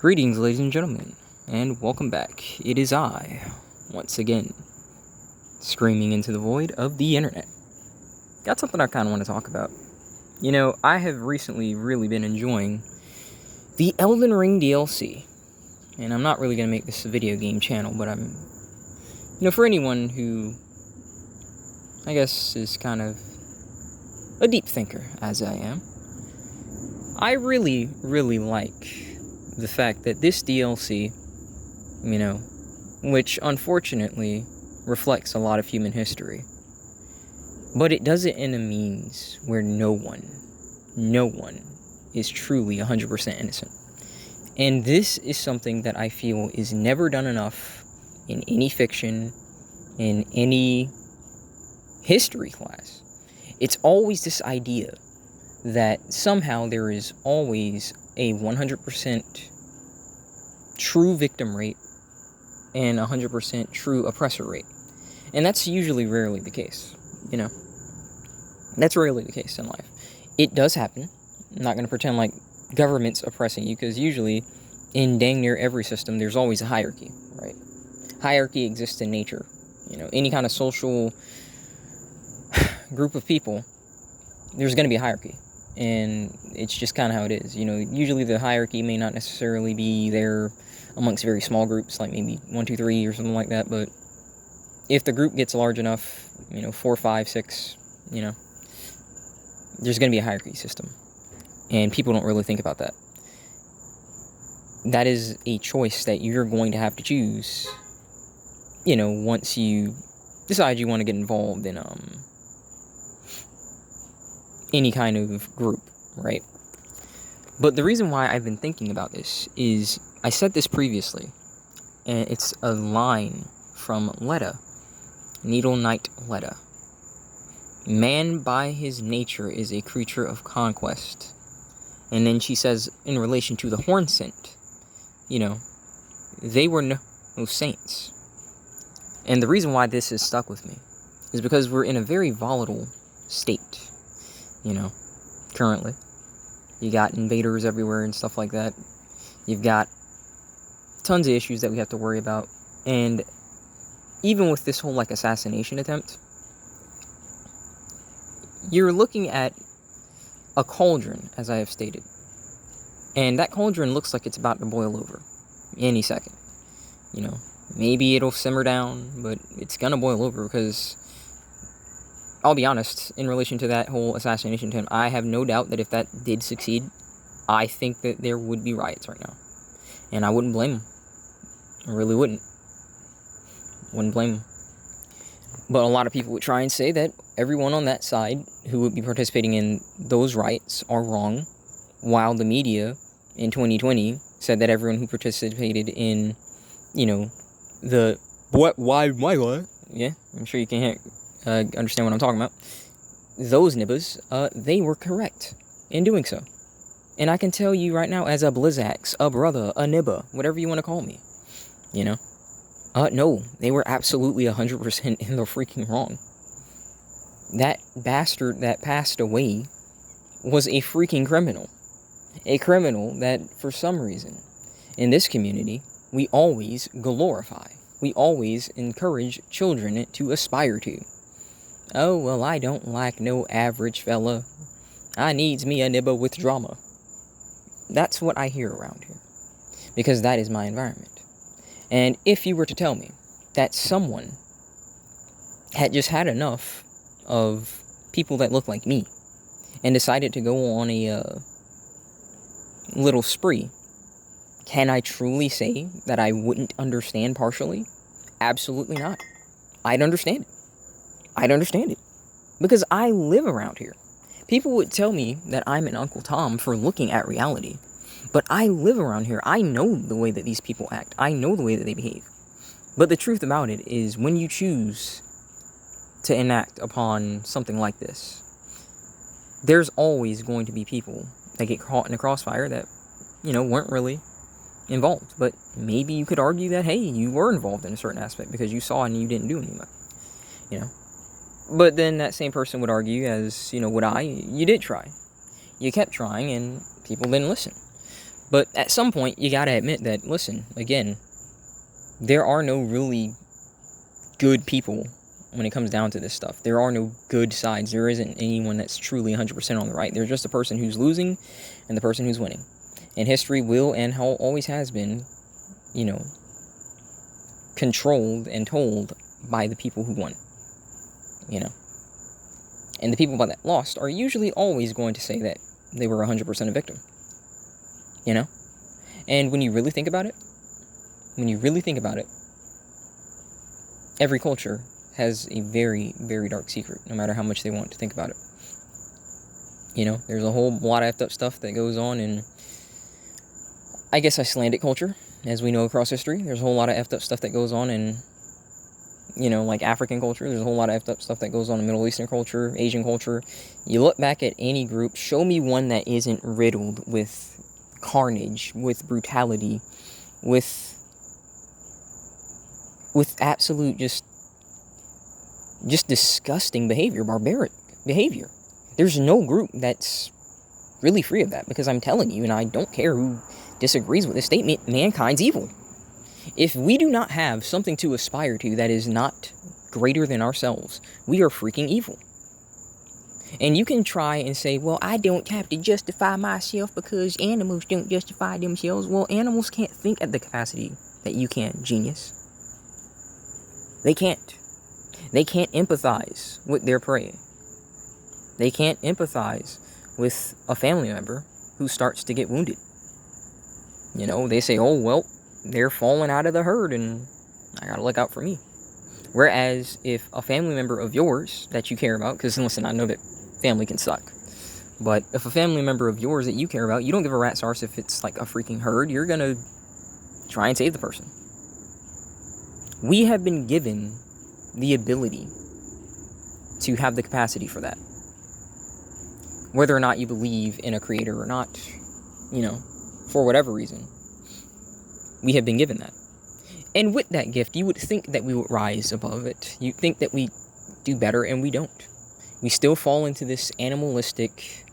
Greetings, ladies and gentlemen, and welcome back. It is I, once again, screaming into the void of the internet. Got something I kind of want to talk about. You know, I have recently really been enjoying the Elden Ring DLC. And I'm not really going to make this a video game channel, but for anyone who, I guess, is kind of a deep thinker, as I am, I really, really like the fact that this DLC, which unfortunately reflects a lot of human history, but it does it in a means where no one is truly 100% innocent. And this is something that I feel is never done enough in any fiction, in any history class. It's always this idea that somehow there is always a 100% true victim rate and 100% true oppressor rate. And that's usually rarely the case, That's rarely the case in life. It does happen. I'm not going to pretend like government's oppressing you, because usually in dang near every system there's always a hierarchy, right? Hierarchy exists in nature. Any kind of social group of people, there's going to be a hierarchy. And it's just kind of how it is. Usually the hierarchy may not necessarily be there amongst very small groups, like maybe 1, 2, 3 or something like that. But if the group gets large enough, 4, 5, 6, there's going to be a hierarchy system. And people don't really think about that. That is a choice that you're going to have to choose, once you decide you want to get involved in, any kind of group, right? But the reason why I've been thinking about this is, I said this previously, and it's a line from Leda, Needle Knight Leda. Man by his nature is a creature of conquest. And then she says, in relation to the horn scent, they were no saints. And the reason why this has stuck with me is because we're in a very volatile state. Currently. You got invaders everywhere and stuff like that. You've got tons of issues that we have to worry about. And even with this whole, assassination attempt, you're looking at a cauldron, as I have stated. And that cauldron looks like it's about to boil over any second. Maybe it'll simmer down, but it's gonna boil over, because I'll be honest, in relation to that whole assassination attempt, I have no doubt that if that did succeed, I think that there would be riots right now. And I wouldn't blame them. I really wouldn't. Wouldn't blame them. But a lot of people would try and say that everyone on that side who would be participating in those riots are wrong, while the media in 2020 said that everyone who participated in, the why, yeah, I'm sure you can hear, understand what I'm talking about. Those nibbas, they were correct in doing so. And I can tell you right now, as a Blizzax, a brother, a nibba, whatever you want to call me, no, they were absolutely 100% in the freaking wrong. That bastard that passed away was a freaking criminal. A criminal that, for some reason, in this community, we always glorify. We always encourage children to aspire to. Oh, well, I don't like no average fella. I needs me a nibba with drama. That's what I hear around here, because that is my environment. And if you were to tell me that someone had just had enough of people that look like me and decided to go on a little spree, can I truly say that I wouldn't understand partially? Absolutely not. I'd understand it. Because I live around here. People would tell me that I'm an Uncle Tom for looking at reality. But I live around here. I know the way that these people act. I know the way that they behave. But the truth about it is, when you choose to enact upon something like this, there's always going to be people that get caught in a crossfire that, weren't really involved. But maybe you could argue that, hey, you were involved in a certain aspect because you saw and you didn't do anything. But then that same person would argue, as, would I, you did try. You kept trying and people didn't listen. But at some point, you gotta admit that, listen, again, there are no really good people when it comes down to this stuff. There are no good sides. There isn't anyone that's truly 100% on the right. There's just a person who's losing and the person who's winning. And history will and always has been, you know, controlled and told by the people who won, you know. And the people that lost are usually always going to say that they were 100% a victim, you know. And when you really think about it, every culture has a very, very dark secret, no matter how much they want to think about it. You know, there's a whole lot of effed up stuff that goes on in, I guess, Icelandic culture, as we know across history. There's a whole lot of effed up stuff that goes on in, you know, like African culture. There's a whole lot of effed up stuff that goes on in Middle Eastern culture, Asian culture. You look back at any group, show me one that isn't riddled with carnage, with brutality, with absolute just disgusting behavior, barbaric behavior. There's no group that's really free of that, because I'm telling you, and I don't care who disagrees with this statement, mankind's evil. If we do not have something to aspire to that is not greater than ourselves, we are freaking evil. And you can try and say, well, I don't have to justify myself because animals don't justify themselves. Well, animals can't think at the capacity that you can, genius. They can't. They can't empathize with their prey. They can't empathize with a family member who starts to get wounded. You know, they say, oh, well, they're falling out of the herd and I gotta look out for me. Whereas if a family member of yours that you care about, because listen, I know that family can suck, but if a family member of yours that you care about, you don't give a rat's arse if it's like a freaking herd, you're gonna try and save the person. We have been given the ability to have the capacity for that. Whether or not you believe in a creator or not, you know, for whatever reason, we have been given that. And with that gift, you would think that we would rise above it. You'd think that we do better, and we don't. We still fall into this animalistic,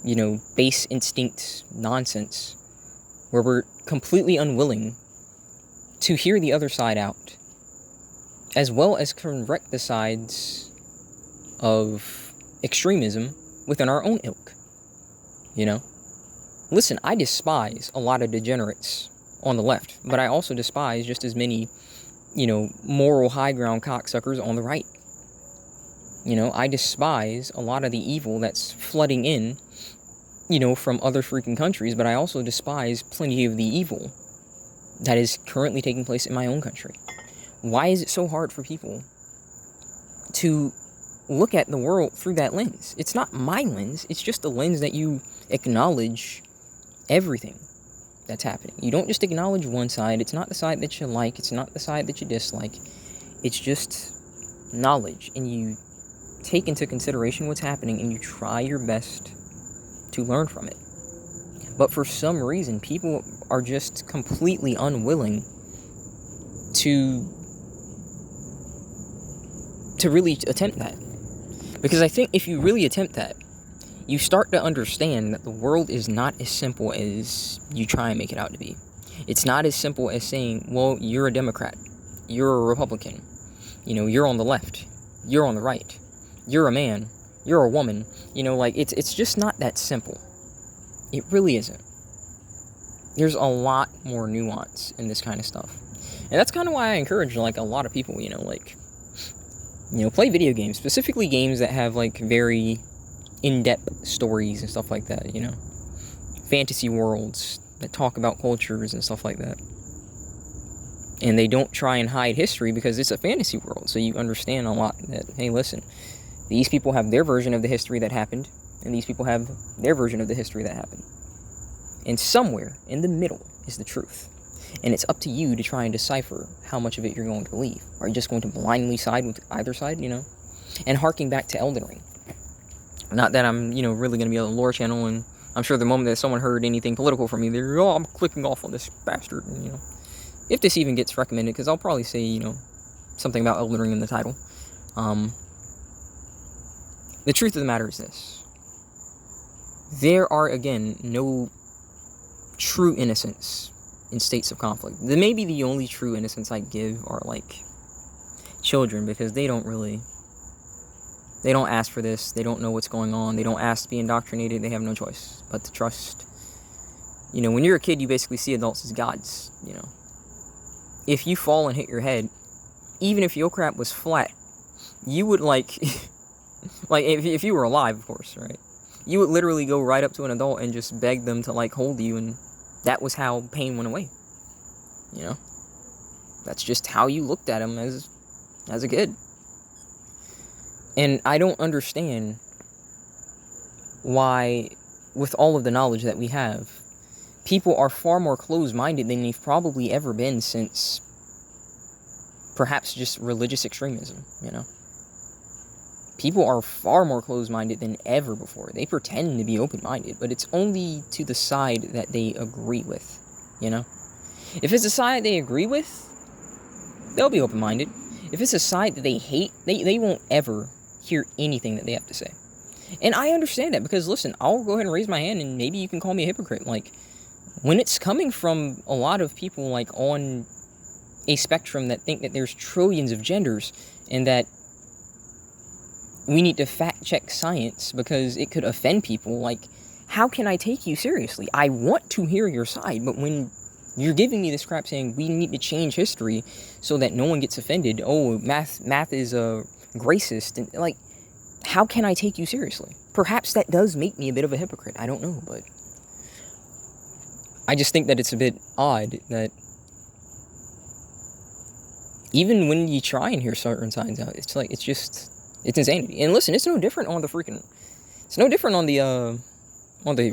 you know, base instinct nonsense where we're completely unwilling to hear the other side out, as well as correct the sides of extremism within our own ilk, you know? Listen, I despise a lot of degenerates on the left, but I also despise just as many, you know, moral high ground cocksuckers on the right. You know, I despise a lot of the evil that's flooding in, you know, from other freaking countries, but I also despise plenty of the evil that is currently taking place in my own country. Why is it so hard for people to look at the world through that lens? It's not my lens, it's just the lens that you acknowledge everything that's happening. You don't just acknowledge one side. It's not the side that you like, it's not the side that you dislike. It's just knowledge, and you take into consideration what's happening and you try your best to learn from it. But for some reason, people are just completely unwilling to really attempt that. Because I think if you really attempt that, you start to understand that the world is not as simple as you try and make it out to be. It's not as simple as saying, well, you're a Democrat, you're a Republican, you know, you're on the left, you're on the right, you're a man, you're a woman, you know, like, it's just not that simple. It really isn't. There's a lot more nuance in this kind of stuff. And that's kind of why I encourage, like, a lot of people, you know, like, you know, play video games, specifically games that have, like, very in-depth stories and stuff like that, you know, fantasy worlds that talk about cultures and stuff like that. And they don't try and hide history because it's a fantasy world, so you understand a lot that, hey, listen, these people have their version of the history that happened, and these people have their version of the history that happened. And somewhere in the middle is the truth. And it's up to you to try and decipher how much of it you're going to believe. Are you just going to blindly side with either side, you know? And harking back to Elden Ring. Not that I'm, you know, really going to be on the lore channel, and I'm sure the moment that someone heard anything political from me, they're, oh, I'm clicking off on this bastard, and, you know. If this even gets recommended, because I'll probably say, you know, something about Elden Ring in the title. The truth of the matter is this. there are, again, no true innocence in states of conflict. Maybe the only true innocence I give are, like, children, because they don't ask for this, they don't know what's going on, they don't ask to be indoctrinated, they have no choice but to trust. You know, when you're a kid, you basically see adults as gods, you know. If you fall and hit your head, even if your crap was flat, you would, like, like, if you were alive, of course, right? You would literally go right up to an adult and just beg them to, like, hold you, and that was how pain went away, you know? That's just how you looked at them as a kid. And I don't understand why, with all of the knowledge that we have, people are far more closed-minded than they've probably ever been since perhaps just religious extremism, you know? People are far more closed-minded than ever before. They pretend to be open-minded, but it's only to the side that they agree with, you know? If it's a side they agree with, they'll be open-minded. If it's a side that they hate, they won't ever hear anything that they have to say. And I understand that, because, listen, I'll go ahead and raise my hand, and maybe you can call me a hypocrite. Like, when it's coming from a lot of people, like, on a spectrum that think that there's trillions of genders, and that we need to fact-check science because it could offend people, like, how can I take you seriously? I want to hear your side, but when you're giving me this crap saying we need to change history so that no one gets offended, oh, math is racist, and, like, how can I take you seriously? Perhaps that does make me a bit of a hypocrite. I don't know, but I just think that it's a bit odd that even when you try and hear certain signs out, it's like, it's insanity. And listen, it's no different on the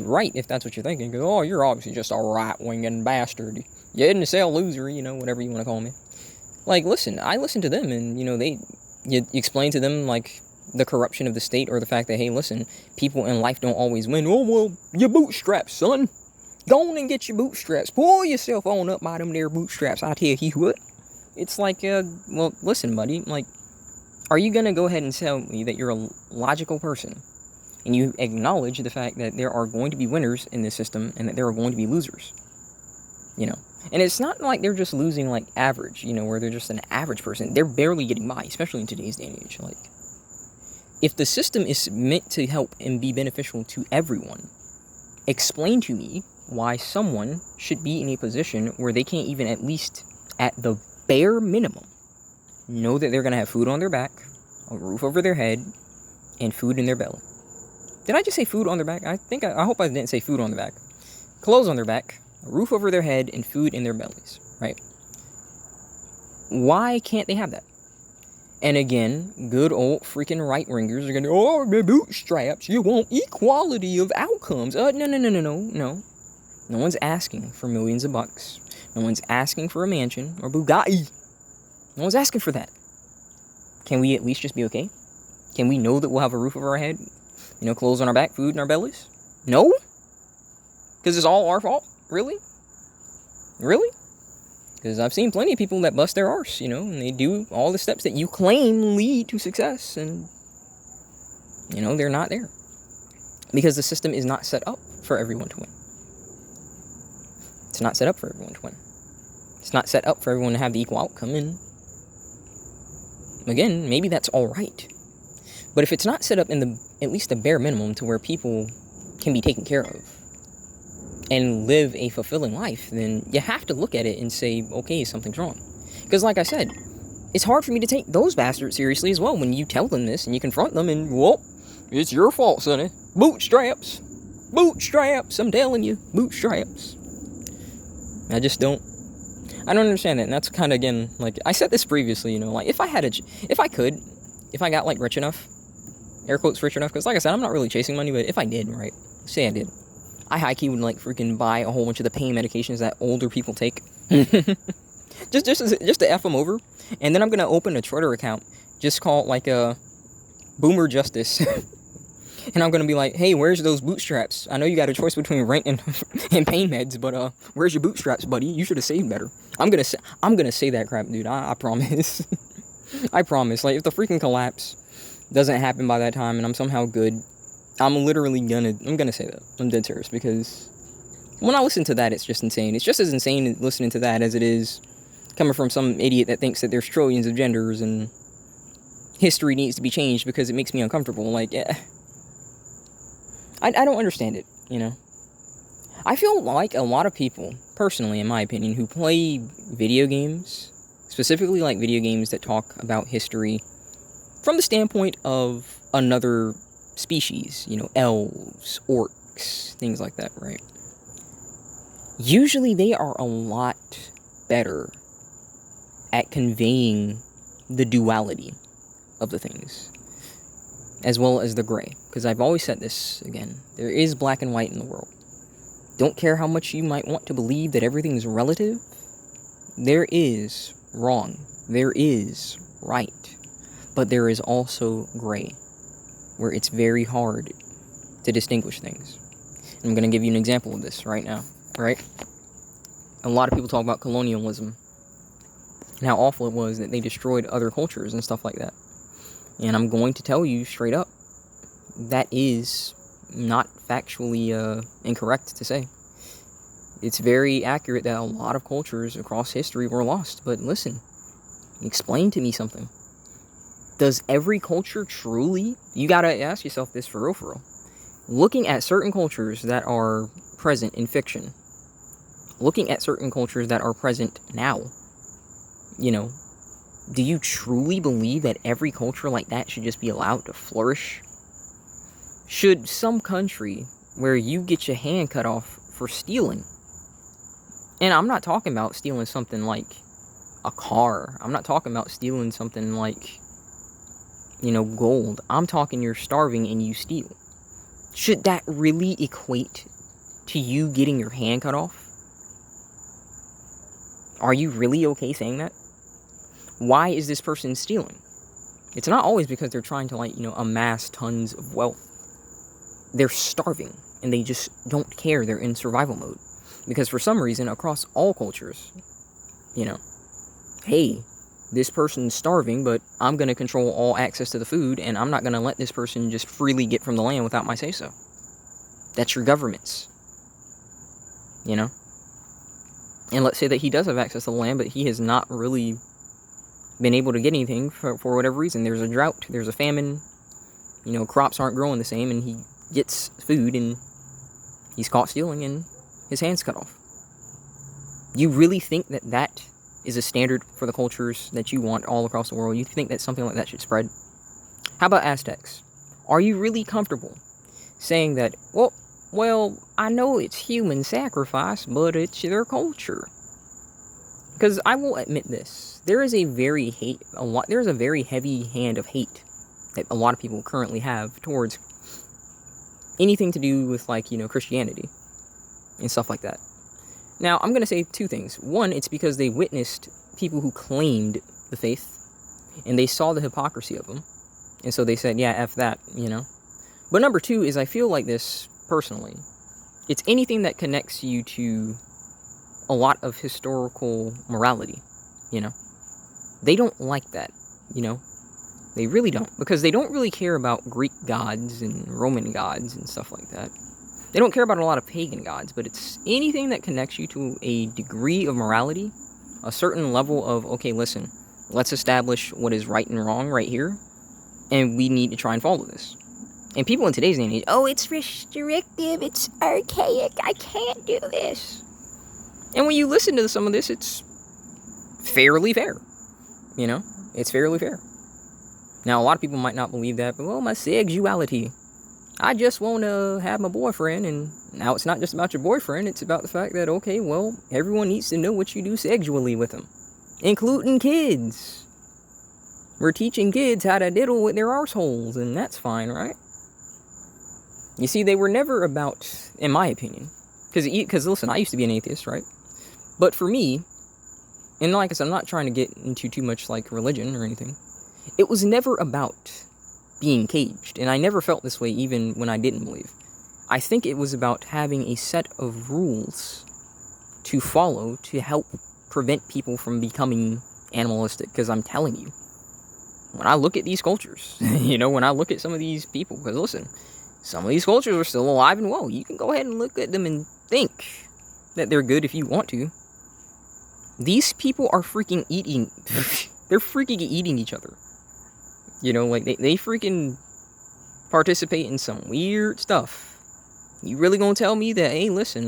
right, if that's what you're thinking. Because, oh, you're obviously just a right-winging bastard. You incel loser, you know, whatever you want to call me. Like, listen, I listen to them, and, you know, you explain to them, like, the corruption of the state, or the fact that, hey, listen, people in life don't always win. Oh, well, your bootstraps, son. Go on and get your bootstraps. Pull yourself on up by them there bootstraps, I tell you what. It's like, well, listen, buddy, like, are you going to go ahead and tell me that you're a logical person, and you acknowledge the fact that there are going to be winners in this system, and that there are going to be losers? You know? And it's not like they're just losing, like, average, you know, where they're just an average person. They're barely getting by, especially in today's day and age. Like, if the system is meant to help and be beneficial to everyone, explain to me why someone should be in a position where they can't even, at least at the bare minimum, know that they're going to have food on their back, a roof over their head, and food in their belly. Did I just say food on their back? I hope I didn't say food on their back. Clothes on their back, a roof over their head, and food in their bellies, right? Why can't they have that? And again, good old freaking right-wingers are going to, oh, the bootstraps, you want equality of outcomes. No. No one's asking for millions of bucks. No one's asking for a mansion or Bugatti. No one's asking for that. Can we at least just be okay? Can we know that we'll have a roof over our head? You know, clothes on our back, food in our bellies? No? Because it's all our fault? Really? Really? Because I've seen plenty of people that bust their arse, you know, and they do all the steps that you claim lead to success, and, you know, they're not there. Because the system is not set up for everyone to win. It's not set up for everyone to win. It's not set up for everyone to have the equal outcome, and again, maybe that's all right. But if it's not set up in at least the bare minimum to where people can be taken care of and live a fulfilling life, then you have to look at it and say, okay, something's wrong. Because like I said, it's hard for me to take those bastards seriously as well when you tell them this and you confront them and, well, it's your fault, sonny. Bootstraps. Bootstraps, I'm telling you. Bootstraps. I don't understand that. And that's kind of, again, like, I said this previously, you know, like, if I got, like, rich enough, air quotes rich enough, because like I said, I'm not really chasing money, but if I did, right, say I did, I high-key would, like, freaking buy a whole bunch of the pain medications that older people take. just to F them over. And then I'm going to open a Twitter account, just called, like, Boomer Justice. And I'm going to be like, hey, where's those bootstraps? I know you got a choice between rent and pain meds, but, where's your bootstraps, buddy? You should have saved better. I'm going to say that crap, dude. I promise. I promise. Like, if the freaking collapse doesn't happen by that time and I'm somehow good, I'm gonna say that. I'm dead serious, because when I listen to that, it's just insane. It's just as insane listening to that as it is coming from some idiot that thinks that there's trillions of genders and history needs to be changed because it makes me uncomfortable. Like, I don't understand it, you know? I feel like a lot of people, personally, in my opinion, who play video games, specifically like video games that talk about history from the standpoint of another species, you know, elves, orcs, things like that, right? Usually they are a lot better at conveying the duality of the things, as well as the gray. Because I've always said this, again, there is black and white in the world. Don't care how much you might want to believe that everything's relative, there is wrong, there is right, but there is also gray, where it's very hard to distinguish things. And I'm going to give you an example of this right now, right? A lot of people talk about colonialism and how awful it was that they destroyed other cultures and stuff like that. And I'm going to tell you straight up, that is not factually incorrect to say. It's very accurate that a lot of cultures across history were lost. But listen, explain to me something. Does every culture truly, you gotta ask yourself this for real, looking at certain cultures that are present in fiction, looking at certain cultures that are present now, you know, do you truly believe that every culture like that should just be allowed to flourish? Should some country where you get your hand cut off for stealing, and I'm not talking about stealing something like a car, I'm not talking about stealing something like, you know, gold, I'm talking you're starving and you steal, should that really equate to you getting your hand cut off? Are you really okay saying that? Why is this person stealing? It's not always because they're trying to, like, you know, amass tons of wealth. They're starving, and they just don't care. They're in survival mode. Because for some reason, across all cultures, you know, hey, this person's starving, but I'm going to control all access to the food, and I'm not going to let this person just freely get from the land without my say-so. That's your government's, you know? And let's say that he does have access to the land, but he has not really been able to get anything for whatever reason. There's a drought, there's a famine, you know, crops aren't growing the same, and he gets food, and he's caught stealing, and his hand's cut off. You really think that that is a standard for the cultures that you want all across the world? You think that something like that should spread? How about Aztecs? Are you really comfortable saying that, well, I know it's human sacrifice, but it's their culture? Because I will admit this, there's a very heavy hand of hate that a lot of people currently have towards anything to do with, like, you know, Christianity and stuff like that. Now, I'm going to say two things. One, it's because they witnessed people who claimed the faith, and they saw the hypocrisy of them, and so they said, yeah, F that, you know. But number two is, I feel like this, personally, it's anything that connects you to a lot of historical morality, you know. They don't like that, you know. They really don't, because they don't really care about Greek gods and Roman gods and stuff like that. They don't care about a lot of pagan gods, but it's anything that connects you to a degree of morality, a certain level of, okay, listen, let's establish what is right and wrong right here, and we need to try and follow this. And people in today's day and age, oh, it's restrictive, it's archaic, I can't do this. And when you listen to some of this, it's fairly fair, you know, it's fairly fair. Now, a lot of people might not believe that, but, well, my sexuality, I just want to have my boyfriend, and now it's not just about your boyfriend, it's about the fact that, okay, well, everyone needs to know what you do sexually with them, including kids. We're teaching kids how to diddle with their arseholes, and that's fine, right? You see, they were never about, in my opinion, because listen, I used to be an atheist, right? But for me, and like I said, I'm not trying to get into too much, like, religion or anything, it was never about being caged, and I never felt this way even when I didn't believe. I think it was about having a set of rules to follow to help prevent people from becoming animalistic, because I'm telling you, when I look at these cultures, you know, when I look at some of these people, because listen, some of these cultures are still alive and well. You can go ahead and look at them and think that they're good if you want to. These people are freaking eating. They're freaking eating each other. You know, like, they freaking participate in some weird stuff. You really gonna tell me that, hey, listen,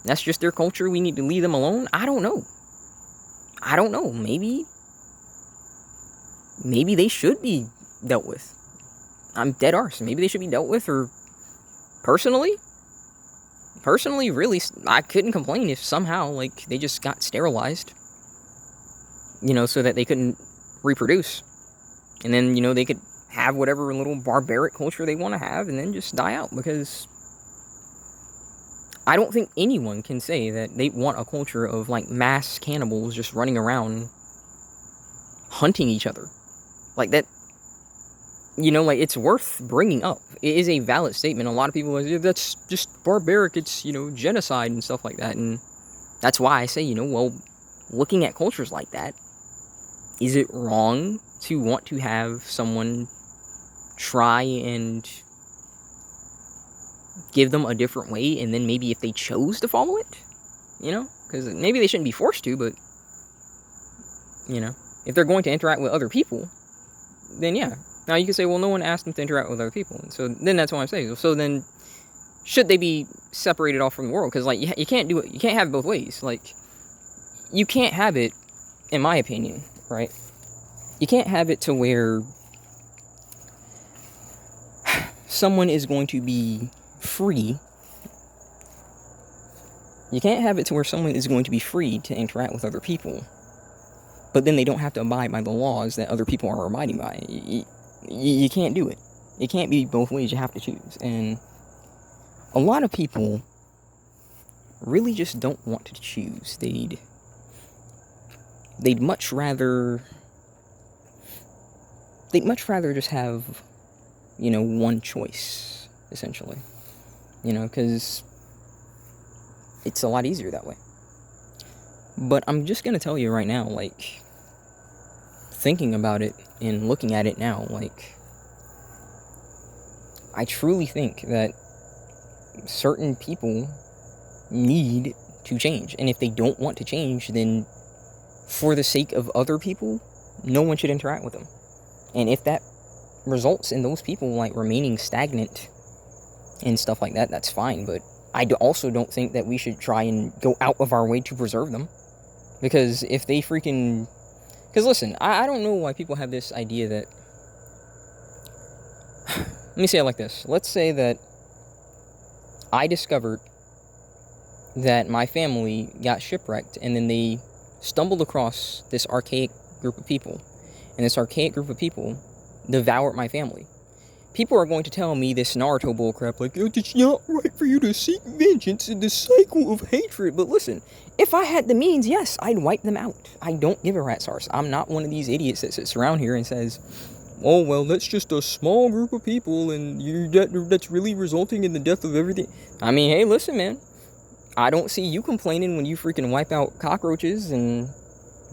that's just their culture, we need to leave them alone? I don't know. Maybe they should be dealt with. I'm dead arse. Maybe they should be dealt with, or personally, really, I couldn't complain if somehow, like, they just got sterilized, you know, so that they couldn't reproduce. And then, you know, they could have whatever little barbaric culture they want to have and then just die out, because I don't think anyone can say that they want a culture of, like, mass cannibals just running around hunting each other. Like, that, you know, like, it's worth bringing up. It is a valid statement. A lot of people are like, yeah, that's just barbaric, it's, you know, genocide and stuff like that. And that's why I say, you know, well, looking at cultures like that, is it wrong to want to have someone try and give them a different way, and then maybe if they chose to follow it, you know, because maybe they shouldn't be forced to, but, you know, if they're going to interact with other people, then yeah. Now you can say, well, no one asked them to interact with other people, and so then that's what I'm saying. So then, should they be separated off from the world? Because, like, you can't do it. You can't have it both ways. Like, you can't have it, in my opinion, right? You can't have it to where someone is going to be free. You can't have it to where someone is going to be free to interact with other people, but then they don't have to abide by the laws that other people are abiding by. You can't do it. It can't be both ways. You have to choose. And a lot of people really just don't want to choose. They'd much rather just have, you know, one choice, essentially. You know, because it's a lot easier that way. But I'm just going to tell you right now, like, thinking about it and looking at it now, like, I truly think that certain people need to change. And if they don't want to change, then for the sake of other people, no one should interact with them. And if that results in those people, like, remaining stagnant and stuff like that, that's fine. But I also don't think that we should try and go out of our way to preserve them. Because if they freaking... Because listen, I don't know why people have this idea that... Let me say it like this. Let's say that I discovered that my family got shipwrecked, and then they stumbled across this archaic group of people. And this archaic group of people devoured my family. People are going to tell me this Naruto bullcrap, like, oh, it's not right for you to seek vengeance in the cycle of hatred. But listen, if I had the means, yes, I'd wipe them out. I don't give a rat's arse. I'm not one of these idiots that sits around here and says, oh, well, that's just a small group of people, and that's really resulting in the death of everything. I mean, hey, listen, man. I don't see you complaining when you freaking wipe out cockroaches and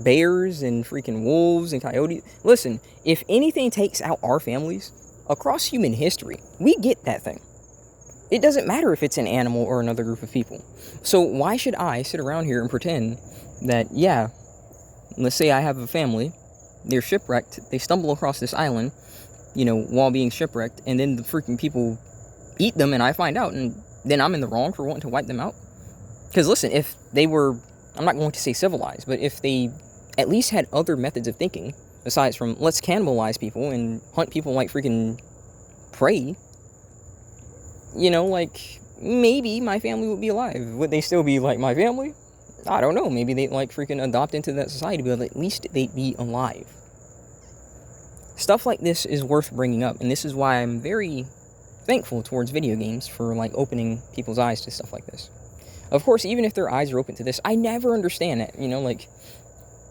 bears and freaking wolves and coyotes. Listen, if anything takes out our families across human history, we get that thing. It doesn't matter if it's an animal or another group of people. So why should I sit around here and pretend that, yeah, let's say I have a family, they're shipwrecked, they stumble across this island, you know, while being shipwrecked, and then the freaking people eat them, and I find out, and then I'm in the wrong for wanting to wipe them out? Because listen, if they were, I'm not going to say civilized, but if they at least had other methods of thinking, aside from, let's cannibalize people and hunt people like freaking prey, you know, like, maybe my family would be alive. Would they still be like my family? I don't know. Maybe they'd like freaking adopt into that society, but at least they'd be alive. Stuff like this is worth bringing up, and this is why I'm very thankful towards video games for, like, opening people's eyes to stuff like this. Of course, even if their eyes are open to this, I never understand that, you know, like,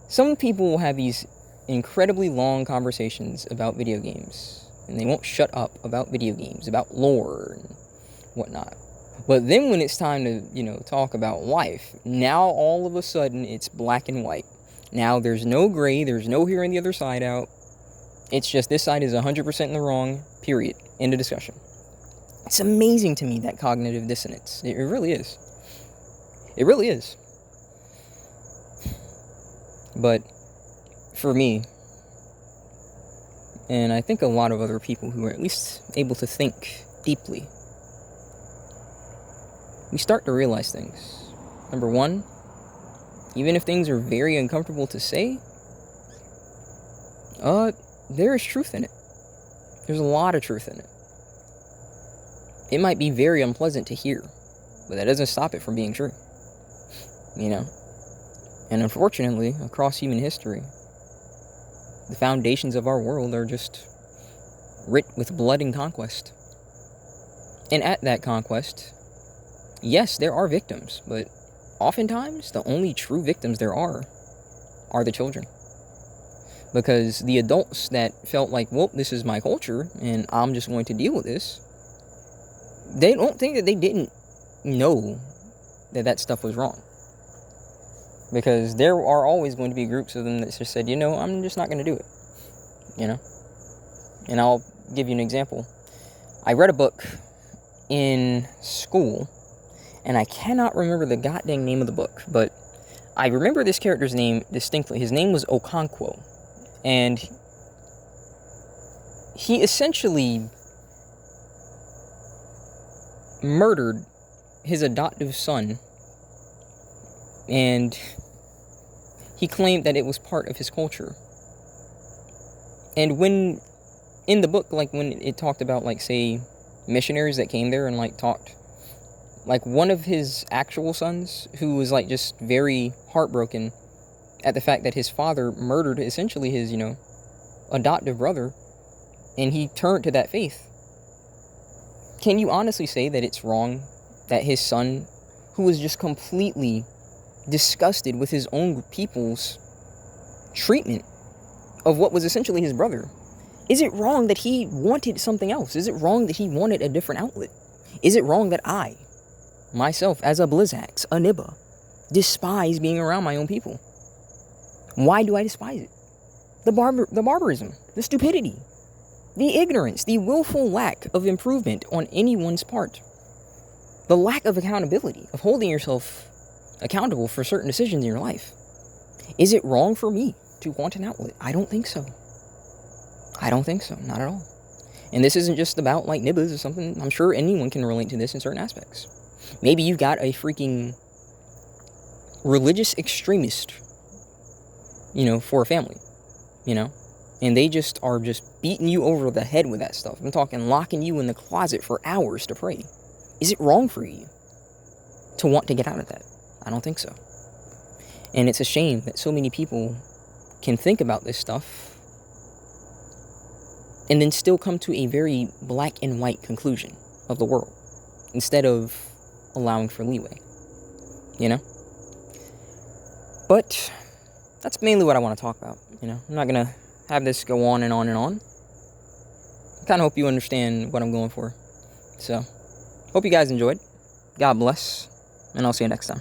some people will have these incredibly long conversations about video games, and they won't shut up about video games, about lore and whatnot. But then when it's time to, you know, talk about life, now all of a sudden it's black and white. Now there's no gray, there's no hearing the other side out. It's just this side is 100% in the wrong, period. End of discussion. It's amazing to me, that cognitive dissonance. It really is. It really is. But for me, and I think a lot of other people who are at least able to think deeply, we start to realize things. Number one, even if things are very uncomfortable to say, there is truth in it. There's a lot of truth in it. It might be very unpleasant to hear, but that doesn't stop it from being true. You know? And unfortunately, across human history, the foundations of our world are just writ with blood and conquest. And at that conquest, yes, there are victims, but oftentimes the only true victims there are the children. Because the adults that felt like, well, this is my culture and I'm just going to deal with this, they don't think that they didn't know that that stuff was wrong. Because there are always going to be groups of them that just said, I'm just not going to do it. And I'll give you an example. I read a book in school, and I cannot remember the goddamn name of the book, but I remember this character's name distinctly. His name was Okonkwo, and he essentially murdered his adoptive son, and he claimed that it was part of his culture. And when, in the book, like, when it talked about, like, say, missionaries that came there and, like, talked, like, one of his actual sons, who was, like, just very heartbroken at the fact that his father murdered, essentially, his, adoptive brother, and he turned to that faith. Can you honestly say that it's wrong that his son, who was just completely disgusted with his own people's treatment of what was essentially his brother, is it wrong that he wanted something else? Is it wrong that he wanted a different outlet? Is it wrong that I, myself, as a Blizzax, a Nibba, despise being around my own people? Why do I despise it? The barbarism, the stupidity, the ignorance, the willful lack of improvement on anyone's part, the lack of accountability, of holding yourself accountable for certain decisions in your life. Is it wrong for me to want an outlet? I don't think so. I don't think so. Not at all. And this isn't just about, like, nibbas or something. I'm sure anyone can relate to this in certain aspects. Maybe you've got a freaking religious extremist, for a family, and they just are just beating you over the head with that stuff. I'm talking locking you in the closet for hours to pray. Is it wrong for you to want to get out of that? I don't think so. And it's a shame that so many people can think about this stuff and then still come to a very black and white conclusion of the world instead of allowing for leeway, But that's mainly what I want to talk about, I'm not going to have this go on and on and on. I kind of hope you understand what I'm going for. So, hope you guys enjoyed. God bless, and I'll see you next time.